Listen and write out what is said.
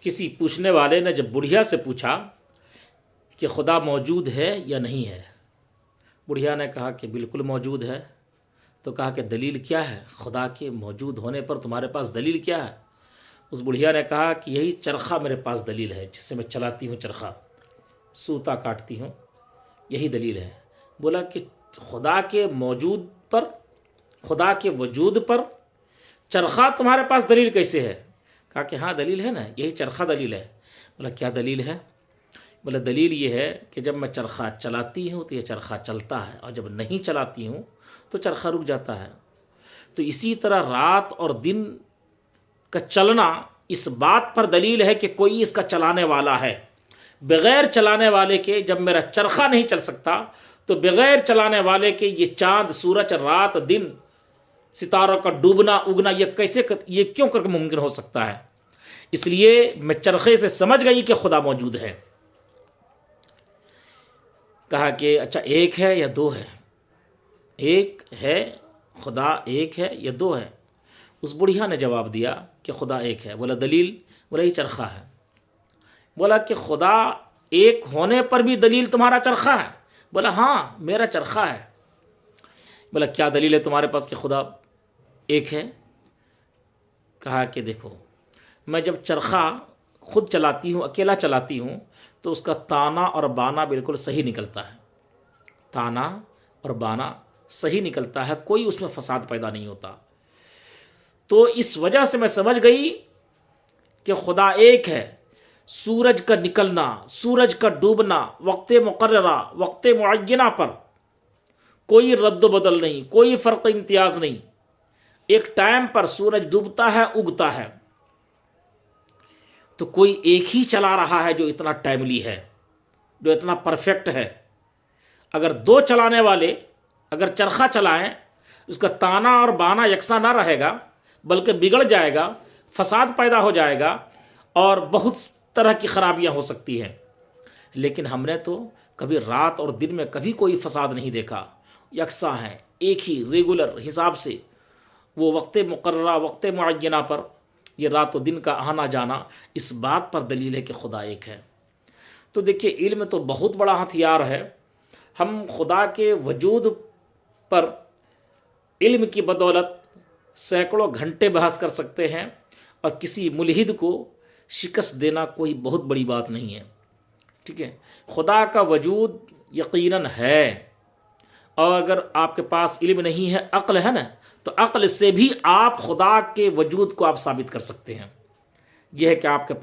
کسی پوچھنے والے نے جب بڑھیا سے پوچھا کہ خدا موجود ہے یا نہیں ہے، بڑھیا نے کہا کہ بالکل موجود ہے۔ تو کہا کہ دلیل کیا ہے؟ خدا کے موجود ہونے پر تمہارے پاس دلیل کیا ہے؟ اس بڑھیا نے کہا کہ یہی چرخہ میرے پاس دلیل ہے، جس سے میں چلاتی ہوں، چرخہ سوتا کاٹتی ہوں، یہی دلیل ہے۔ بولا کہ خدا کے موجود پر، خدا کے وجود پر چرخہ تمہارے پاس دلیل کیسے ہے؟ کہا کہ ہاں دلیل ہے نا، یہی چرخہ دلیل ہے۔ بولا کیا دلیل ہے؟ بولا دلیل یہ ہے کہ جب میں چرخہ چلاتی ہوں تو یہ چرخہ چلتا ہے، اور جب نہیں چلاتی ہوں تو چرخہ رک جاتا ہے۔ تو اسی طرح رات اور دن کا چلنا اس بات پر دلیل ہے کہ کوئی اس کا چلانے والا ہے۔ بغیر چلانے والے کے جب میرا چرخہ نہیں چل سکتا تو بغیر چلانے والے کے یہ چاند، سورج، رات، دن، ستاروں کا ڈوبنا اگنا یہ کیوں کر کے ممکن ہو سکتا ہے؟ اس لیے میں چرخے سے سمجھ گئی کہ خدا موجود ہے۔ کہا کہ اچھا ایک ہے یا دو ہے؟ ایک ہے، خدا ایک ہے یا دو ہے؟ اس بڑھیا نے جواب دیا کہ خدا ایک ہے۔ بولا دلیل؟ بولا یہ چرخہ ہے۔ بولا کہ خدا ایک ہونے پر بھی دلیل تمہارا چرخہ ہے؟ بولا ہاں میرا چرخہ ہے۔ بولا کیا دلیل ہے تمہارے پاس کہ خدا ایک ہے؟ کہا کہ دیکھو میں جب چرخہ خود چلاتی ہوں، اکیلا چلاتی ہوں، تو اس کا تانا اور بانا بالکل صحیح نکلتا ہے، تانا اور بانا صحیح نکلتا ہے، کوئی اس میں فساد پیدا نہیں ہوتا۔ تو اس وجہ سے میں سمجھ گئی کہ خدا ایک ہے۔ سورج کا نکلنا، سورج کا ڈوبنا، وقت مقررہ، وقت معینہ پر کوئی رد و بدل نہیں، کوئی فرق امتیاز نہیں۔ ایک ٹائم پر سورج ڈوبتا ہے، اگتا ہے، تو کوئی ایک ہی چلا رہا ہے جو اتنا ٹائملی ہے، جو اتنا پرفیکٹ ہے۔ اگر دو چلانے والے اگر چرخہ چلائیں، اس کا تانا اور بانا یکساں نہ رہے گا، بلکہ بگڑ جائے گا، فساد پیدا ہو جائے گا، اور بہت طرح کی خرابیاں ہو سکتی ہیں۔ لیکن ہم نے تو کبھی رات اور دن میں کبھی کوئی فساد نہیں دیکھا، یکساں ہے، ایک ہی ریگولر حساب سے وہ وقت مقررہ، وقت معینہ پر یہ رات و دن کا آنا جانا، اس بات پر دلیل ہے کہ خدا ایک ہے۔ تو دیکھیے علم تو بہت بڑا ہتھیار ہے۔ ہم خدا کے وجود پر علم کی بدولت سینکڑوں گھنٹے بحث کر سکتے ہیں، اور کسی ملحد کو شکست دینا کوئی بہت بڑی بات نہیں ہے۔ ٹھیک ہے، خدا کا وجود یقیناً ہے، اور اگر آپ کے پاس علم نہیں ہے، عقل ہے نا، تو عقل سے بھی آپ خدا کے وجود کو آپ ثابت کر سکتے ہیں۔ یہ ہے کہ آپ کے